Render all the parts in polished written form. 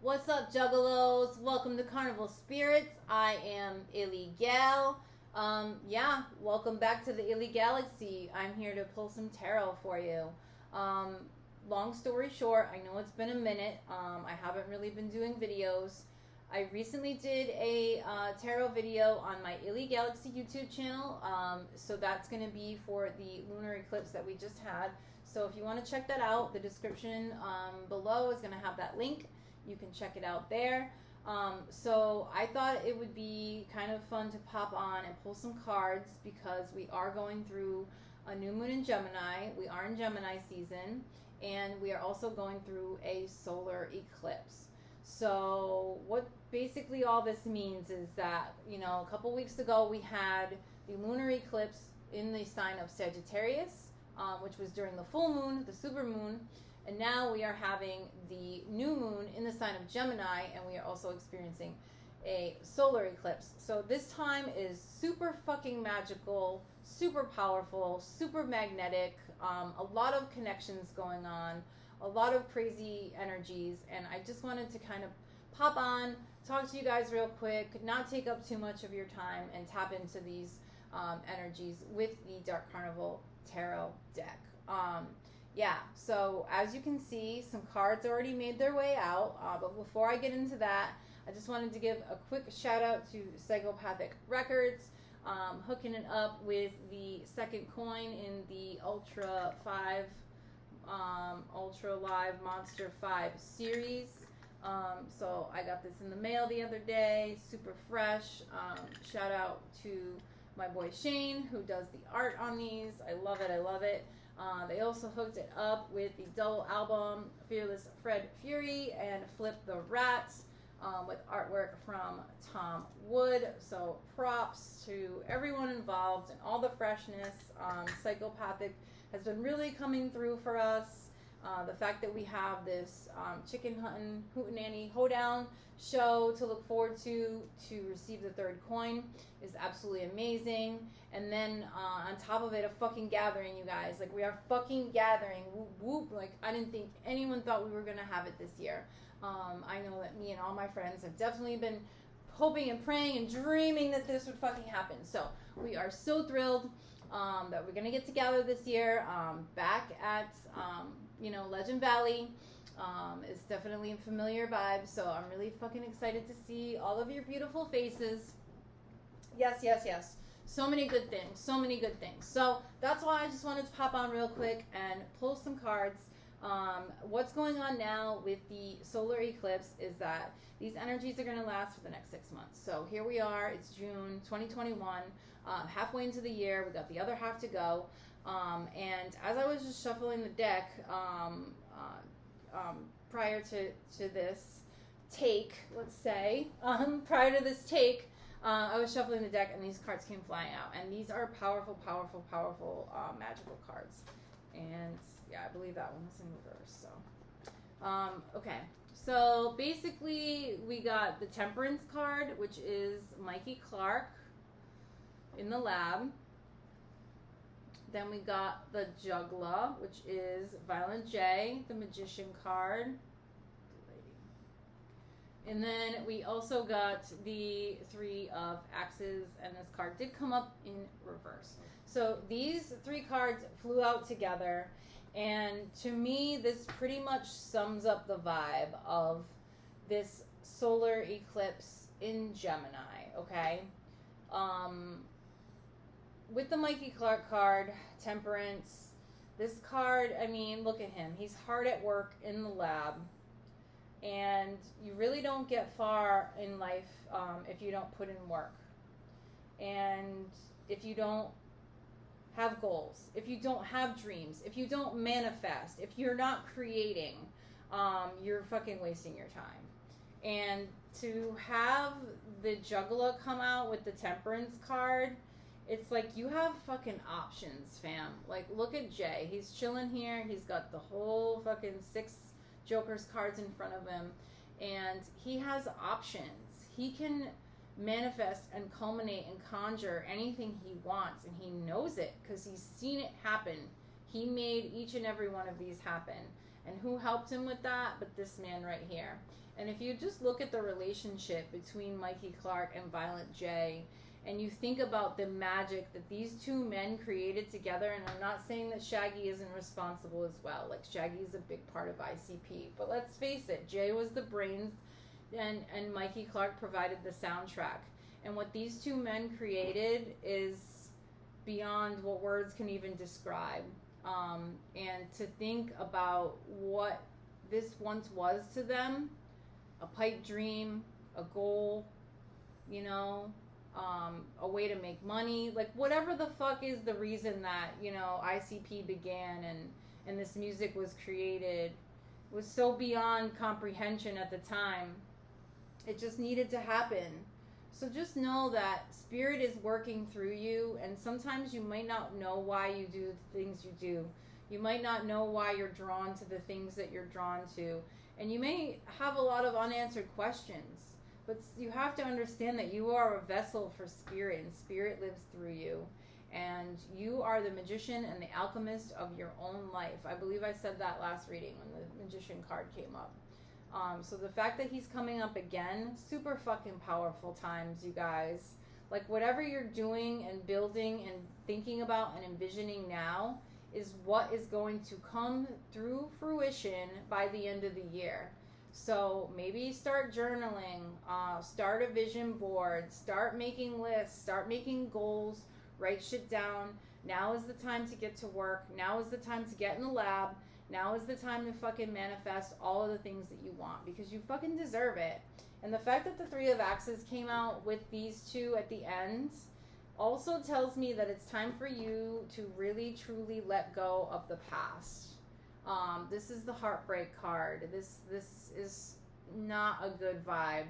What's up, Juggalos? Welcome to Carnival Spirits. I am Illegal. Welcome back to the ILLEGALAXY. I'm here to pull some tarot for you. Long story short, I know it's been a minute. I haven't really been doing videos. I recently did a tarot video on my ILLEGALAXY YouTube channel. So that's going to be for the lunar eclipse that we just had. So if you want to check that out, the description below is going to have that link. You can check it out there. So I thought it would be kind of fun to pop on and pull some cards because we are going through a new moon in Gemini. We are in Gemini season, and we are also going through a solar eclipse. So what basically all this means is that, a couple weeks ago we had the lunar eclipse in the sign of Sagittarius, which was during the full moon, the super moon. And now we are having the new moon in the sign of Gemini, and we are also experiencing a solar eclipse. So this time is super fucking magical, super powerful, super magnetic, a lot of connections going on, a lot of crazy energies, and I just wanted to kind of pop on, talk to you guys real quick, not take up too much of your time, and tap into these energies with the Dark Carnival Tarot deck. So as you can see, some cards already made their way out, but before I get into that, I just wanted to give a quick shout out to Psychopathic Records, hooking it up with the second coin in the Ultra Live Monster 5 series. So I got this in the mail the other day, super fresh. Shout out to my boy Shane, who does the art on these. I love it, I love it. They also hooked it up with the double album Fearless Fred Fury and Flip the Rats, with artwork from Tom Wood. So props to everyone involved and all the freshness. Psychopathic has been really coming through for us. The fact that we have this chicken hunting hootenanny hoedown show to look forward to receive the third coin is absolutely amazing. And then on top of it, a fucking gathering, you guys. Like, we are fucking gathering. Whoop, whoop. Like, I didn't think anyone thought we were going to have it this year. I know that me and all my friends have definitely been hoping and praying and dreaming that this would fucking happen. So we are so thrilled that we're going to get together this year back at Legend Valley. It's definitely a familiar vibe, so I'm really fucking excited to see all of your beautiful faces. Yes. So many good things. So that's why I just wanted to pop on real quick and pull some cards. What's going on now with the solar eclipse is that these energies are going to last for the next 6 months. So here we are, it's June 2021, halfway into the year. We got the other half to go. And as I was just shuffling the deck prior to this take, let's say, prior to this take, I was shuffling the deck and these cards came flying out. And these are powerful, magical cards. And yeah, I believe that one was in reverse. So, okay. So basically, we got the Temperance card, which is Mikey Clark in the lab. Then we got the Juggler, which is Violent J, the Magician card. And then we also got the Three of Axes, and this card did come up in reverse. So these three cards flew out together, and to me, this pretty much sums up the vibe of this solar eclipse in Gemini, okay? With the Mikey Clark card, Temperance, this card, I mean, look at him. He's hard at work in the lab. And you really don't get far in life if you don't put in work. And if you don't have goals, if you don't have dreams, if you don't manifest, if you're not creating, you're fucking wasting your time. And to have the Juggler come out with the Temperance card, it's like you have fucking options, fam. Like, look at Jay. He's chilling here. He's got the whole fucking 6 Joker's cards in front of him, and he has options. He can manifest and culminate and conjure anything he wants, and he knows it because he's seen it happen. He made each and every one of these happen, And who helped him with that? But this man right here. And if you just look at the relationship between Mikey Clark and Violent J, and you think about the magic that these two men created together, and I'm not saying that Shaggy isn't responsible as well. Like, Shaggy is a big part of ICP. But let's face it, Jay was the brains, and Mikey Clark provided the soundtrack. And what these two men created is beyond what words can even describe. And to think about what this once was to them, a pipe dream, a goal, you know, a way to make money, like whatever the fuck is the reason that, you know, ICP began and this music was created, was so beyond comprehension at the time. It just needed to happen. So just know that Spirit is working through you, and sometimes you might not know why you do the things you do. You might not know why you're drawn to the things that you're drawn to. And you may have a lot of unanswered questions. But you have to understand that you are a vessel for Spirit, and Spirit lives through you. And you are the magician and the alchemist of your own life. I believe I said that last reading when the magician card came up. So the fact that he's coming up again, super fucking powerful times, you guys. Like, whatever you're doing and building and thinking about and envisioning now is what is going to come through fruition by the end of the year. So maybe start journaling, start a vision board, start making lists, start making goals, write shit down. Now is the time to get to work. Now is the time to get in the lab. Now is the time to fucking manifest all of the things that you want, because you fucking deserve it. And the fact that the Three of Axes came out with these two at the end also tells me that it's time for you to really, truly let go of the past. This is the heartbreak card. This is not a good vibe.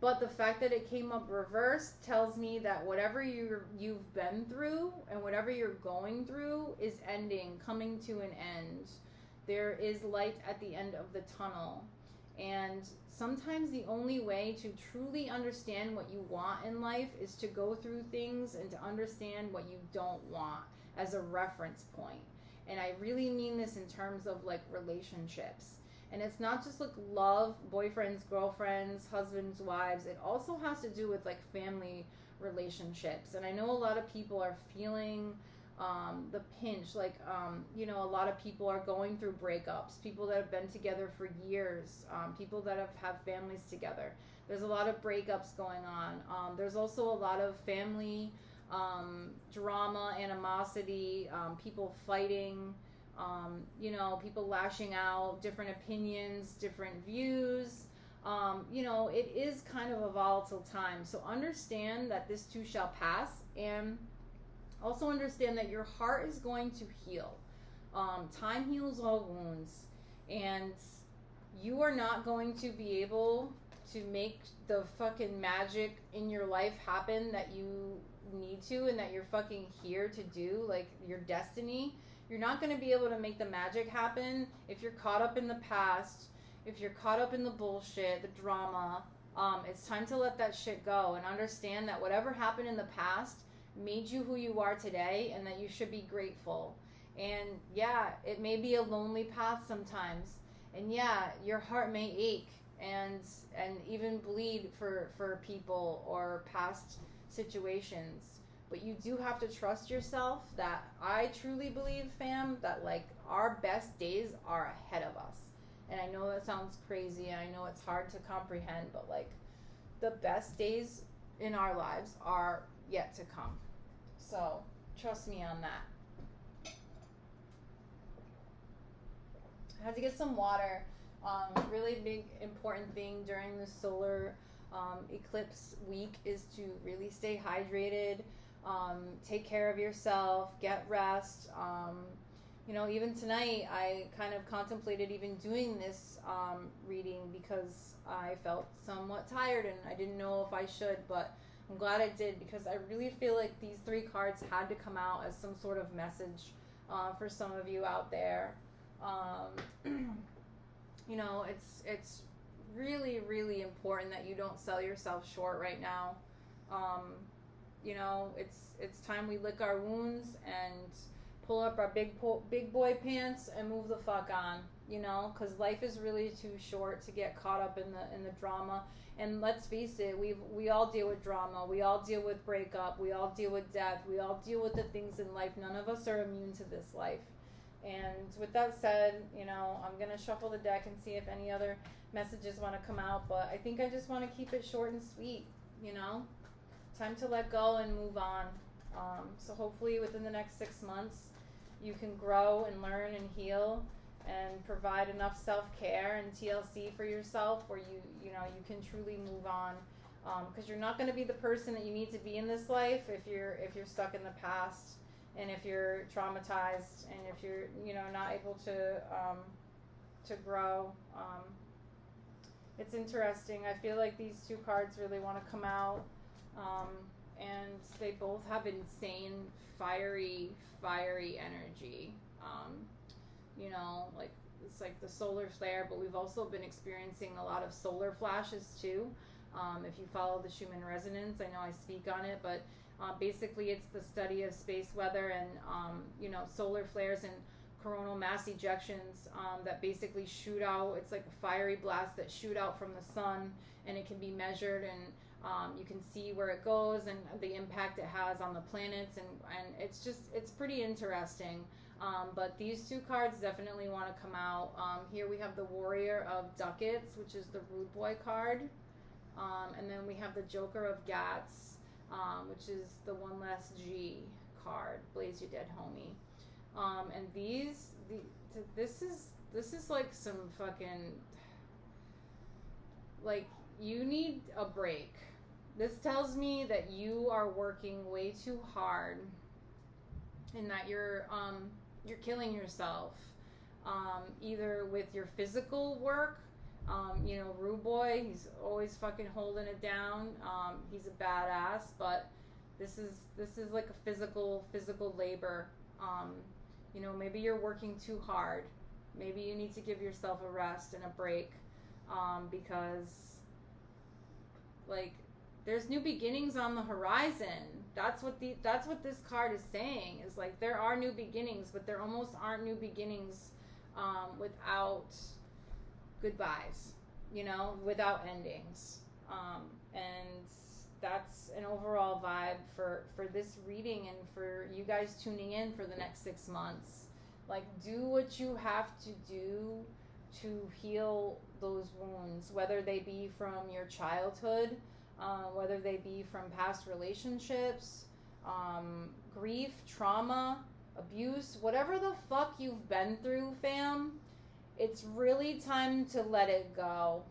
But the fact that it came up reversed tells me that whatever you've been through and whatever you're going through is ending, coming to an end. There is light at the end of the tunnel. And sometimes the only way to truly understand what you want in life is to go through things and to understand what you don't want as a reference point. And I really mean this in terms of like relationships. And it's not just like love, boyfriends, girlfriends, husbands, wives. It also has to do with like family relationships. And I know a lot of people are feeling the pinch. Like, you know, a lot of people are going through breakups. People that have been together for years. People that have families together. There's a lot of breakups going on. There's also a lot of family drama, animosity, people fighting, you know, people lashing out, different opinions, different views. You know, it is kind of a volatile time. So understand that this too shall pass, and also understand that your heart is going to heal. Time heals all wounds, and you are not going to be able to make the fucking magic in your life happen that you need to and that you're fucking here to do, like your destiny. You're not going to be able to make the magic happen if you're caught up in the past, if you're caught up in the bullshit, the drama. It's time to let that shit go and understand that whatever happened in the past made you who you are today, and that you should be grateful. And yeah, it may be a lonely path sometimes, and yeah, your heart may ache and even bleed for people or past situations, but you do have to trust yourself. That I truly believe, fam, that like our best days are ahead of us. And I know that sounds crazy, and I know it's hard to comprehend, but like the best days in our lives are yet to come. So trust me on that. I had to get some water. Really big important thing during the solar eclipse week is to really stay hydrated, take care of yourself, get rest. You know, even tonight I kind of contemplated even doing this reading because I felt somewhat tired and I didn't know if I should, but I'm glad I did, because I really feel like these three cards had to come out as some sort of message for some of you out there. You know, it's really, really important that you don't sell yourself short right now. You know, it's time we lick our wounds and pull up our big boy pants and move the fuck on. you know, because life is really too short to get caught up in the drama. And let's face it, we all deal with drama, we all deal with breakup, we all deal with death, we all deal with the things in life. None of us are immune to this life. And with that said, you know, I'm gonna shuffle the deck and see if any other messages want to come out, but I think I just want to keep it short and sweet, you know. Time to let go and move on. So hopefully within the next 6 months you can grow and learn and heal and provide enough self-care and TLC for yourself where you know you can truly move on, because you're not going to be the person that you need to be in this life if you're stuck in the past, and if you're traumatized, and if you're, you know, not able to grow. It's interesting. I feel like these two cards really want to come out, and they both have insane fiery energy. You know, like it's like the solar flare, but we've also been experiencing a lot of solar flashes too. If you follow the Schumann resonance, I know I speak on it, but basically it's the study of space weather and you know, solar flares and coronal mass ejections that basically shoot out. It's like a fiery blast that shoot out from the sun, and it can be measured, and you can see where it goes and the impact it has on the planets, and it's pretty interesting. But these two cards definitely want to come out. Here we have the Warrior of Ducats, which is the Rude Boy card, and then we have the Joker of Gats, which is the One Less G card, Blaze Your Dead Homie. And this is like some fucking, like, you need a break. This tells me that you are working way too hard, and that you're killing yourself, either with your physical work. You know, Rude Boy, he's always fucking holding it down. He's a badass, but this is like a physical labor. You know, maybe you're working too hard. Maybe you need to give yourself a rest and a break, because, like, there's new beginnings on the horizon. That's what this card is saying, is like there are new beginnings, but there almost aren't new beginnings without goodbyes, you know, without endings. And that's an overall vibe for this reading, and for you guys tuning in for the next 6 months. Like, do what you have to do to heal those wounds, whether they be from your childhood, whether they be from past relationships, grief, trauma, abuse, whatever the fuck you've been through, fam. It's really time to let it go.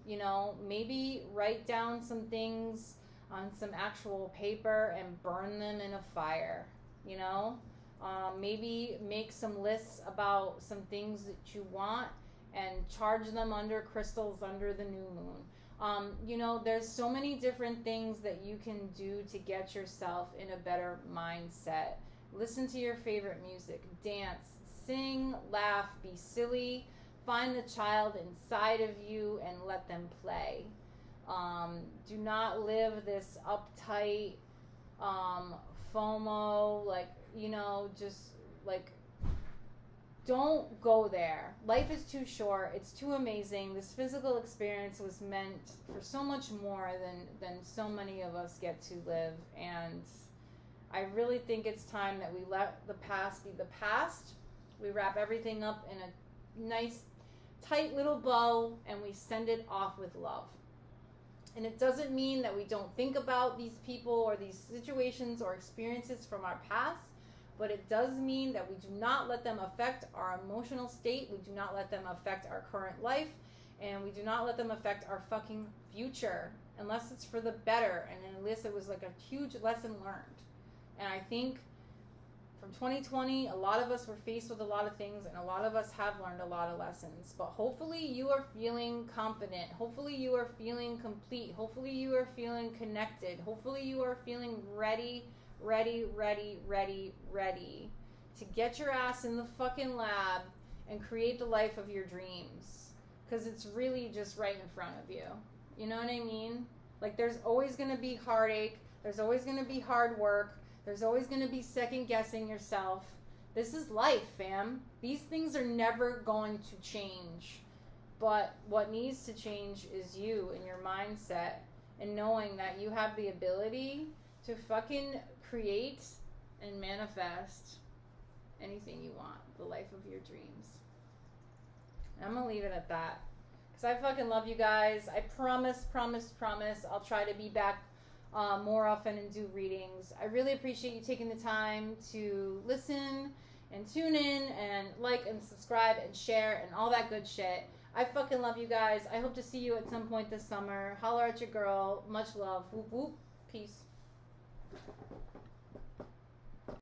You know, maybe write down some things on some actual paper and burn them in a fire, you know? Maybe make some lists about some things that you want and charge them under crystals under the new moon. You know, there's so many different things that you can do to get yourself in a better mindset. Listen to your favorite music, dance, sing, laugh, be silly. Find the child inside of you and let them play. Do not live this uptight, FOMO, like, you know, just like, don't go there. Life is too short. It's too amazing. This physical experience was meant for so much more than so many of us get to live. And I really think it's time that we let the past be the past. We wrap everything up in a nice, tight little bow, and we send it off with love. And it doesn't mean that we don't think about these people or these situations or experiences from our past, but it does mean that we do not let them affect our emotional state. We do not let them affect our current life, and we do not let them affect our fucking future, unless it's for the better, and unless it was like a huge lesson learned. And I think from 2020, a lot of us were faced with a lot of things, and a lot of us have learned a lot of lessons. But hopefully you are feeling confident. Hopefully you are feeling complete. Hopefully you are feeling connected. Hopefully you are feeling ready to get your ass in the fucking lab and create the life of your dreams. Because it's really just right in front of you. You know what I mean? Like, there's always going to be heartache. There's always going to be hard work. There's always going to be second guessing yourself. This is life, fam. These things are never going to change. But what needs to change is you and your mindset and knowing that you have the ability to fucking create and manifest anything you want, the life of your dreams. And I'm gonna leave it at that. Because I fucking love you guys. I promise, I'll try to be back more often and do readings. I really appreciate you taking the time to listen and tune in and like and subscribe and share and all that good shit. I fucking love you guys. I hope to see you at some point this summer. Holler at your girl. Much love. Whoop whoop. Peace.